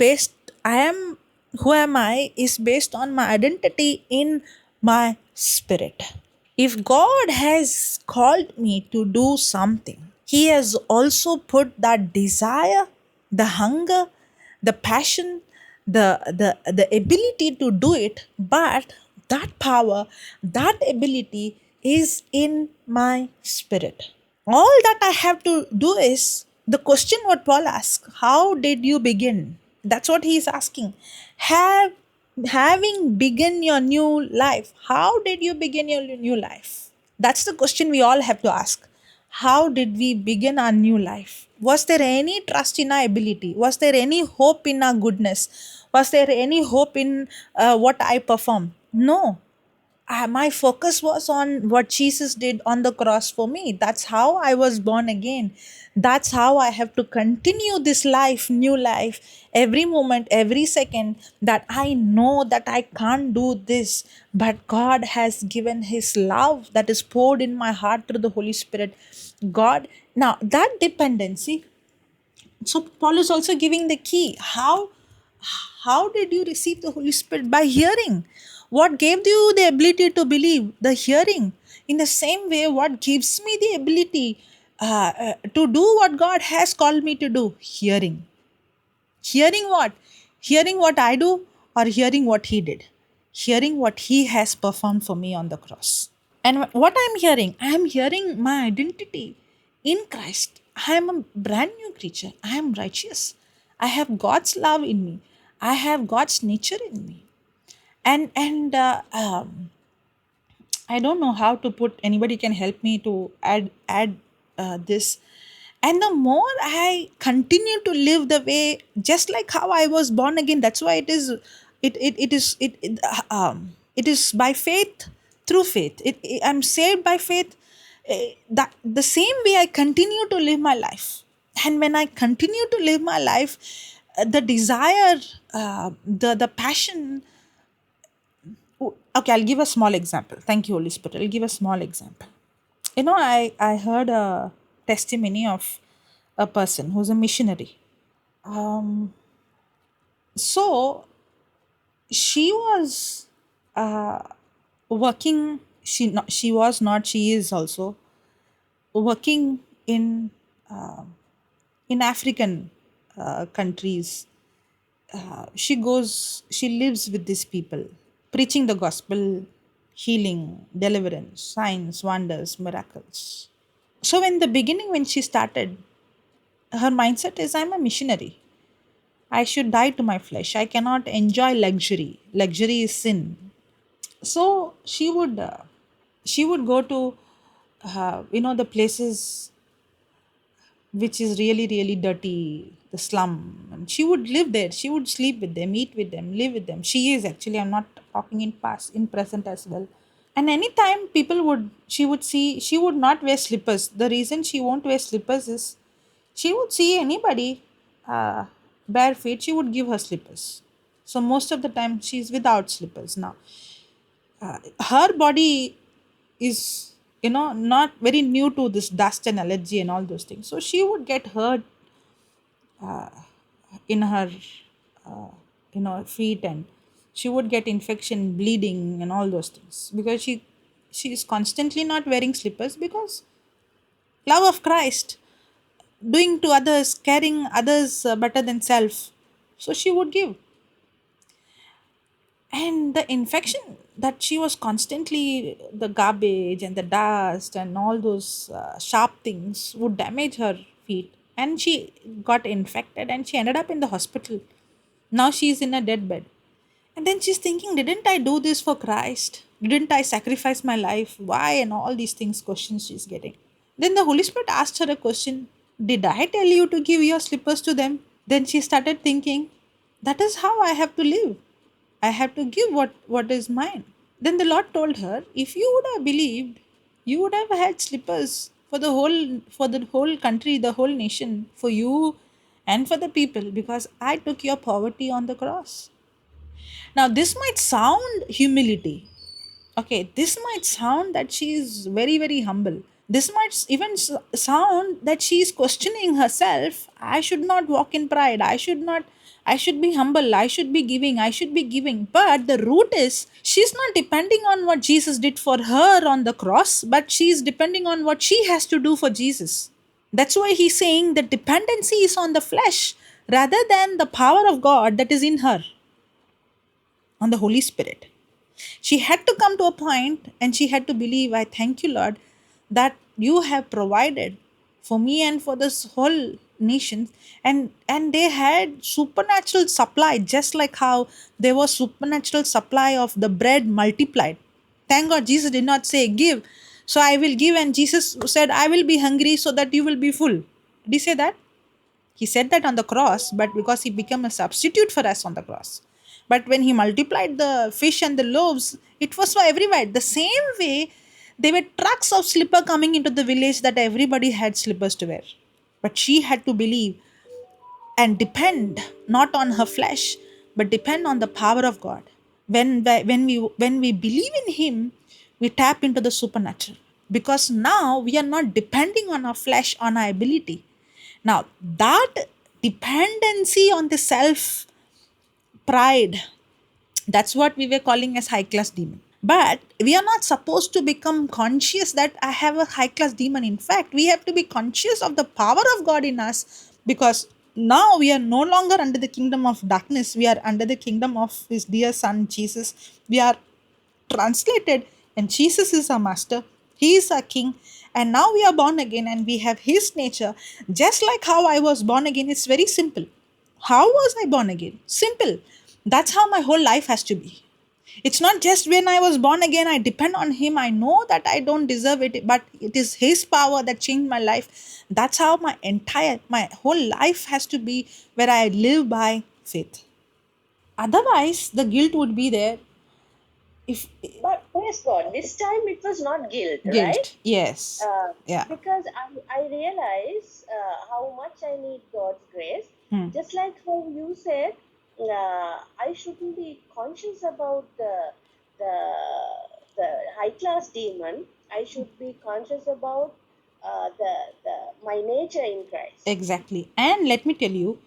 who am I is based on my identity in my spirit. If God has called me to do something, He has also put that desire, the hunger, the passion, the ability to do it, but that power, that ability is in my spirit. All that I have to do is the question what Paul asks, how did you begin? That's what he is asking. Having begun your new life, how did you begin your new life? That's the question we all have to ask. How did we begin our new life? Was there any trust in our ability? Was there any hope in our goodness? Was there any hope in what I perform? No. My focus was on what Jesus did on the cross for me. That's how I was born again. That's how I have to continue this life, new life, every moment, every second, that I know that I can't do this, but God has given His love that is poured in my heart through the Holy Spirit. God, now that dependency. So Paul is also giving the key. How did you receive the Holy Spirit? By hearing. What gave you the ability to believe? The hearing. In the same way, what gives me the ability to do what God has called me to do? Hearing. Hearing what? Hearing what I do, or hearing what He did? Hearing what He has performed for me on the cross. And what I'm hearing my identity in Christ. I am a brand new creature. I am righteous. I have God's love in me. I have God's nature in me. And I don't know how to put. Anybody can help me to add this. And the more I continue to live the way, just like how I was born again, that's why it is. It is by faith, through faith. I'm saved by faith. That the same way I continue to live my life, and when I continue to live my life, the desire, the passion. Okay, I'll give a small example. Thank you, Holy Spirit. I'll give a small example. I heard a testimony of a person who's a missionary. So she was working. She was not. She is also working in African countries. She lives with these people, preaching the gospel, healing, deliverance, signs, wonders, miracles. So, in the beginning, when she started, her mindset is, I'm a missionary. I should die to my flesh. I cannot enjoy luxury. Luxury is sin. So she would go to the places which is really really dirty, the slum, and she would live there. She would sleep with them, eat with them, live with them. She is actually, I'm not talking in past, in present as well. And anytime people would she would see, she would not wear slippers. The reason she won't wear slippers is, she would see anybody bare feet, she would give her slippers. So most of the time she's without slippers now. Her body is, not very new to this dust and allergy and all those things, so she would get hurt in her feet, and she would get infection, bleeding and all those things, because she is constantly not wearing slippers, because love of Christ, doing to others, caring others better than self. So she would give. And the infection that she was constantly, the garbage and the dust and all those sharp things would damage her feet, and she got infected and she ended up in the hospital. Now she's in a deathbed. And then she's thinking, didn't I do this for Christ? Didn't I sacrifice my life? Why? And all these things, questions she's getting. Then the Holy Spirit asked her a question. Did I tell you to give your slippers to them? Then she started thinking, that is how I have to live. I have to give what is mine. Then the Lord told her, if you would have believed, you would have had slippers for the whole country, the whole nation, for you and for the people, because I took your poverty on the cross. Now this might sound humility. Okay, this might sound that she is very, very humble. This might even sound that she is questioning herself. I should not walk in pride. I should be humble. I should be giving. I should be giving. But the root is, she's not depending on what Jesus did for her on the cross, but she is depending on what she has to do for Jesus. That's why he's saying that dependency is on the flesh rather than the power of God that is in her, on the Holy Spirit. She had to come to a point and she had to believe, I thank you, Lord, that you have provided for me and for this whole nation. And they had supernatural supply, just like how there was supernatural supply of the bread multiplied. Thank God Jesus did not say, give, so I will give. And Jesus said, I will be hungry so that you will be full. Did he say that? He said that on the cross, but because he became a substitute for us on the cross. But when he multiplied the fish and the loaves, it was for everywhere. The same way, there were trucks of slipper coming into the village that everybody had slippers to wear. But she had to believe and depend not on her flesh, but depend on the power of God. When we believe in Him, we tap into the supernatural, because now we are not depending on our flesh, on our ability. Now that dependency on the self, pride, that's what we were calling as high class demon. But we are not supposed to become conscious that I have a high class demon. In fact, we have to be conscious of the power of God in us, because now we are no longer under the kingdom of darkness. We are under the kingdom of His dear Son Jesus. We are translated And Jesus is our master, he is our king, and now we are born again and we have his nature. Just like how I was born again, it's very simple. How was I born again? Simple. That's how my whole life has to be. It's not just when I was born again, I depend on him. I know that I don't deserve it, but it is his power that changed my life. That's how my whole life has to be, where I live by faith. Otherwise, the guilt would be there. If But praise God, this time it was not guilt, right? guilt, yes, yeah. Because I realize how much I need God's grace. Hmm. Just like how you said, I shouldn't be conscious about the the high class demon. I should be conscious about the my nature in Christ. Exactly. And let me tell you,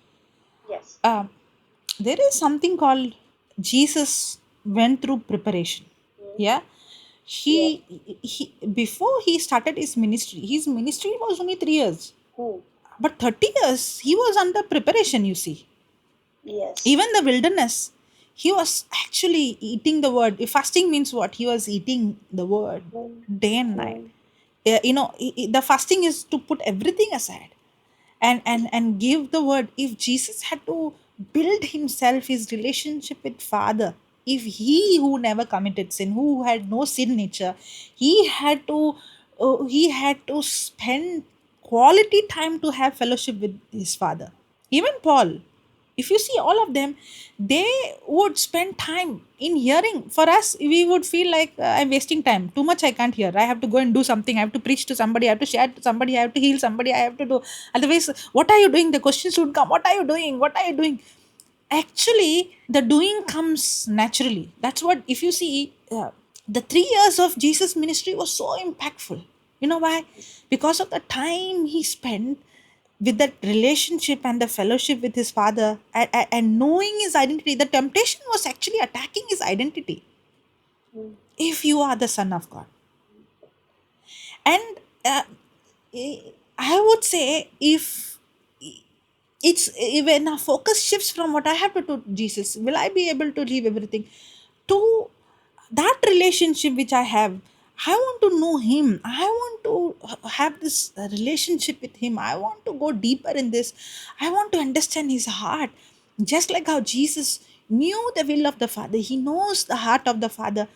Yes. there is something called Jesus went through preparation. Mm. Yeah. Yes. He before he started his ministry was only 3 years. Hmm. But 30 years he was under preparation, you see. Yes. Even the wilderness, he was actually eating the word. Fasting means what? He was eating the word Mm. day and night. Mm. The fasting is to put everything aside and give the word. If Jesus had to build himself, his relationship with Father, if he who never committed sin, who had no sin nature, he had to spend quality time to have fellowship with his Father. Even Paul, if you see all of them, they would spend time in hearing. For us, we would feel like, I'm wasting time. Too much I can't hear. I have to go and do something. I have to preach to somebody. I have to share to somebody. I have to heal somebody. I have to do. Otherwise, what are you doing? The questions would come. What are you doing? What are you doing? Actually, the doing comes naturally. That's what, if you see, the 3 years of Jesus' ministry was so impactful. You know why? Because of the time he spent with that relationship and the fellowship with his Father, and knowing his identity. The temptation was actually attacking his identity. Mm. If you are the Son of God. And I would say, if it's when our focus shifts from what I have to do, Jesus, will I be able to leave everything, to that relationship which I have? I want to know him. I want to have this relationship with him. I want to go deeper in this. I want to understand his heart. Just like how Jesus knew the will of the Father, he knows the heart of the Father.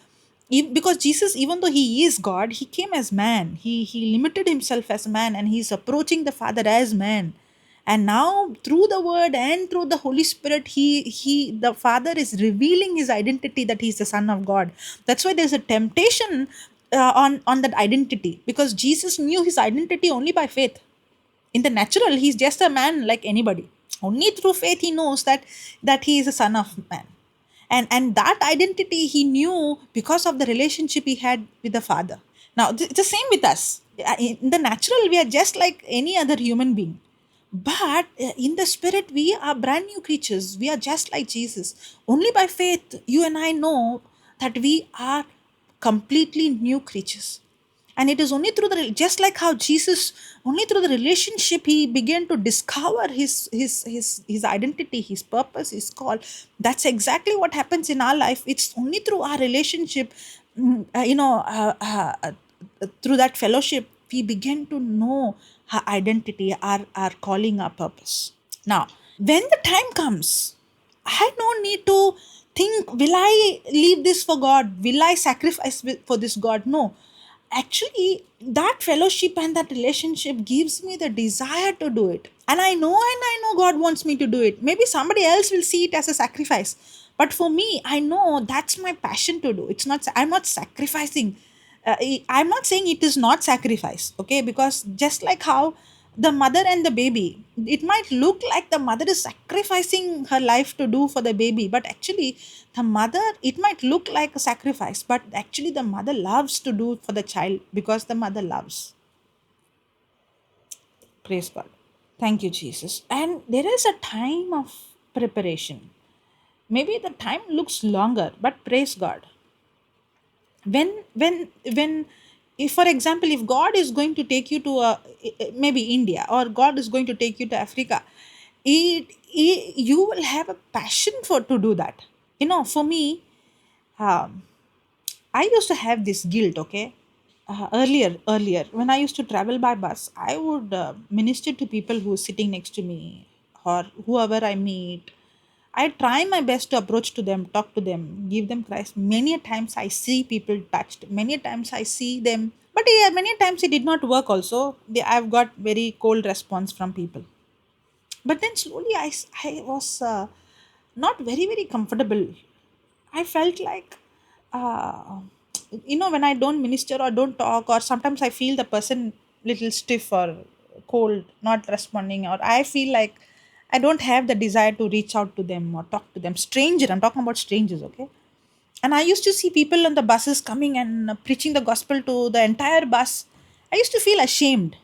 Because Jesus, even though he is God, he came as man. He limited himself as man, and he's approaching the Father as man. And now, through the Word and through the Holy Spirit, the Father is revealing his identity, that he's the Son of God. That's why there's a temptation on that identity, because Jesus knew his identity only by faith. In the natural, he's just a man like anybody. Only through faith he knows that he is a son of man. And that identity he knew because of the relationship he had with the Father. Now, it's the same with us. In the natural, we are just like any other human being. But in the spirit, we are brand new creatures. We are just like Jesus. Only by faith, you and I know that we are completely new creatures. And it is only through just like how Jesus, only through the relationship, he began to discover his identity, his purpose, his call. That's exactly what happens in our life. It's only through our relationship, through that fellowship, we begin to know our identity, our calling, our purpose. Now, when the time comes, I don't need to think, will I leave this for God? Will I sacrifice for this God? No. Actually, that fellowship and that relationship gives me the desire to do it. And I know God wants me to do it. Maybe somebody else will see it as a sacrifice. But for me, I know that's my passion to do. I'm not sacrificing. I'm not saying it is not sacrifice, okay? Because just like how the mother and the baby, it might look like the mother is sacrificing her life to do for the baby, but actually, the mother, it might look like a sacrifice, but actually, the mother loves to do for the child because the mother loves. Praise God. Thank you, Jesus. And there is a time of preparation. Maybe the time looks longer, but praise God. When if, for example, if God is going to take you to maybe India, or God is going to take you to Africa, you will have a passion for to do that. For me, um, I used to have this guilt, okay? Earlier, when I used to travel by bus, I would minister to people who are sitting next to me or whoever I meet. I try my best to approach to them, talk to them, give them Christ. Many a times I see people touched. Many a times I see them, but yeah, many a times it did not work. Also, I've got very cold response from people. But then slowly, I was not very comfortable. I felt like, uh, when I don't minister or don't talk, or sometimes I feel the person little stiff or cold, not responding, or I feel like I don't have the desire to reach out to them or talk to them. Stranger, I'm talking about strangers, okay? And I used to see people on the buses coming and preaching the gospel to the entire bus. I used to feel ashamed.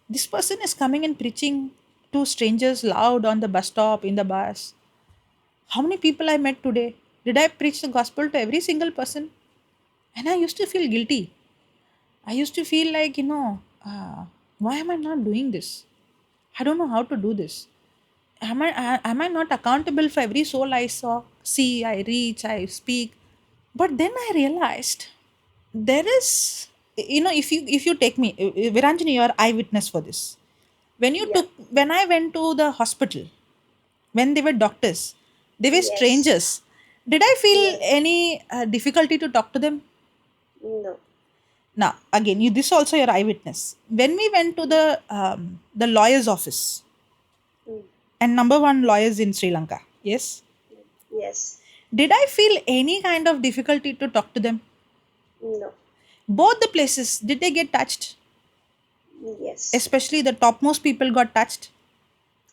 This person is coming and preaching to strangers loud on the bus stop, in the bus. How many people I met today? Did I preach the gospel to every single person? And I used to feel guilty. I used to feel like, why am I not doing this? I don't know how to do this. Am I not accountable for every soul I saw, see, I reach, I speak? But then I realized there is, if you take me, Viranjani, you are eyewitness for this. Yeah. When I went to the hospital, when they were doctors, they were Yes. strangers. Did I feel Yes. any difficulty to talk to them? No. Now, again, this also your eyewitness. When we went to the lawyer's office, Mm. and number one lawyers in Sri Lanka, yes, Yes. did I feel any kind of difficulty to talk to them? No. Both the places, did they get touched? Yes. Especially the topmost people got touched,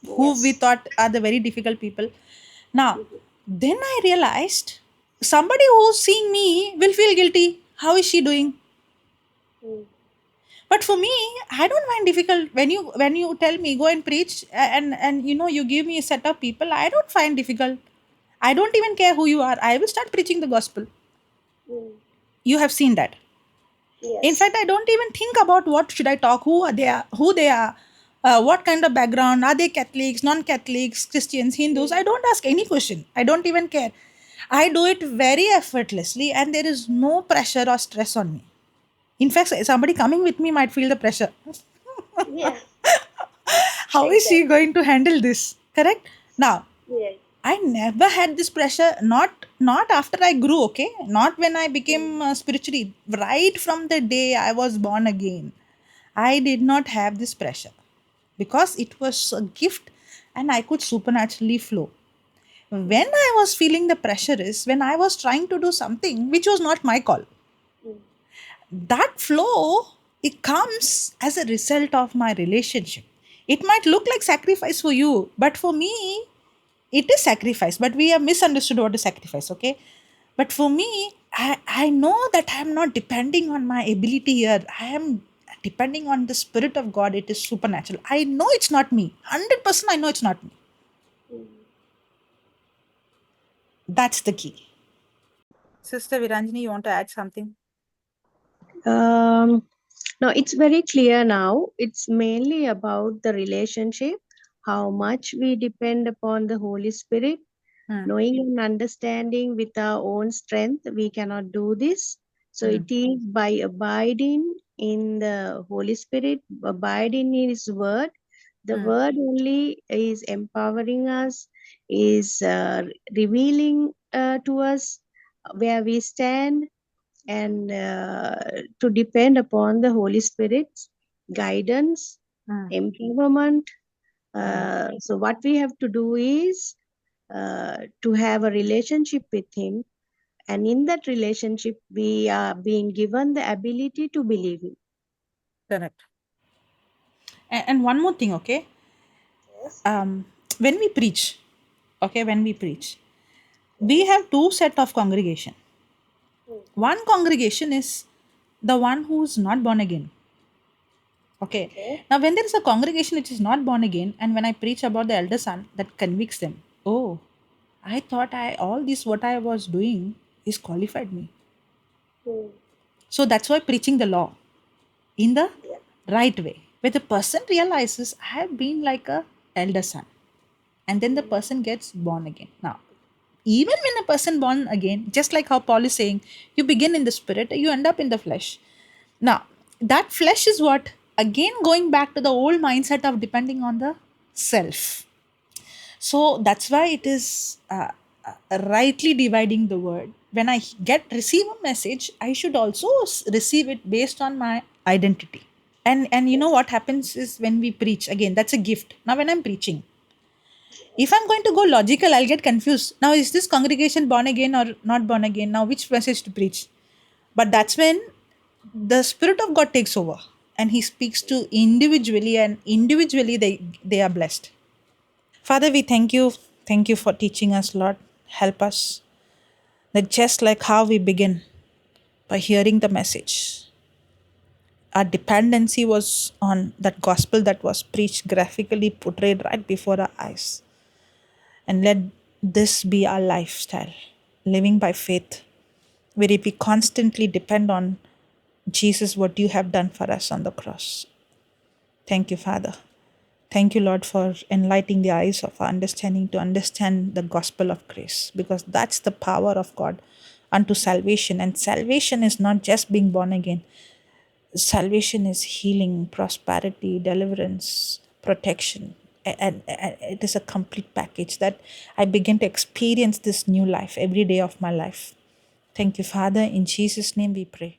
who we Yes. thought are the very difficult people. Now, Mhm. then I realized somebody who's seeing me will feel guilty. How is she doing? Mm. But for me, I don't find difficult when you tell me go and preach, and you give me a set of people. I don't find difficult. I don't even care who you are. I will start preaching the gospel. Mm. You have seen that. In Yes. fact, I don't even think about what should I talk, who they are, what kind of background are they, Catholics, non-Catholics, Christians, Hindus. Mm. I don't ask any question. I don't even care. I do it very effortlessly, and there is no pressure or stress on me. In fact, somebody coming with me might feel the pressure. Yeah. How is she Exactly. going to handle this? Correct? Now, Yes. I never had this pressure. Not after I grew, okay? Not when I Mm. became spiritually. Right from the day I was born again, I did not have this pressure because it was a gift, and I could supernaturally flow. When Mm. I was feeling the pressure is when I was trying to do something which was not my call. Mm. That flow, it comes as a result of my relationship. It might look like sacrifice for you, but for me it is sacrifice. But we have misunderstood what is sacrifice, okay? But for me, I know that I am not depending on my ability here. I am depending on the spirit of God. It is supernatural. I know it's not me. 100% I know it's not me. Mm. That's the key. Sister Viranjani, you want to add something? Um, no, it's very clear now. It's mainly about the relationship, how much we depend upon the Holy Spirit, Hmm. knowing and understanding with our own strength, we cannot do this. So Hmm. it is by abiding in the Holy Spirit, abiding in His Word. The Hmm. Word only is empowering us, is revealing to us where we stand, and to depend upon the Holy Spirit's guidance, Hmm. empowerment. Hmm. So, what we have to do is to have a relationship with Him, and in that relationship, we are being given the ability to believe Him. Correct. And one more thing, okay? Yes. Um, when we preach, okay, when we preach, we Yes. have two set of congregation. Mm. One congregation is the one who's not born again. Okay. Okay. Now, when there is a congregation which is not born again, and when I preach about the elder son, that convicts them. Oh, I thought I all this what I was doing is qualified me. Mm. So that's why preaching the law in the Yeah. right way, where the person realizes I have been like a elder son, and then the Mm. person gets born again. Now, even when a person born again, just like how Paul is saying, you begin in the spirit, you end up in the flesh. Now, that flesh is what? Again, going back to the old mindset of depending on the self. So that's why it is rightly dividing the word. When I receive a message, I should also receive it based on my identity. And you know what happens is when we preach, again, that's a gift. Now, when I'm preaching, if I'm going to go logical, I'll get confused. Now, is this congregation born again or not born again? Now, which message to preach? But that's when the Spirit of God takes over and He speaks to individually, and individually they are blessed. Father, we thank you. Thank you for teaching us, Lord. Help us that just like how we begin by hearing the message, our dependency was on that gospel that was preached, graphically portrayed right before our eyes. And let this be our lifestyle, living by faith, where we constantly depend on Jesus, what you have done for us on the cross. Thank you, Father. Thank you, Lord, for enlightening the eyes of our understanding to understand the gospel of grace, because that's the power of God unto salvation. And salvation is not just being born again. Salvation is healing, prosperity, deliverance, protection. And it is a complete package that I begin to experience this new life every day of my life. Thank you, Father. In Jesus' name we pray.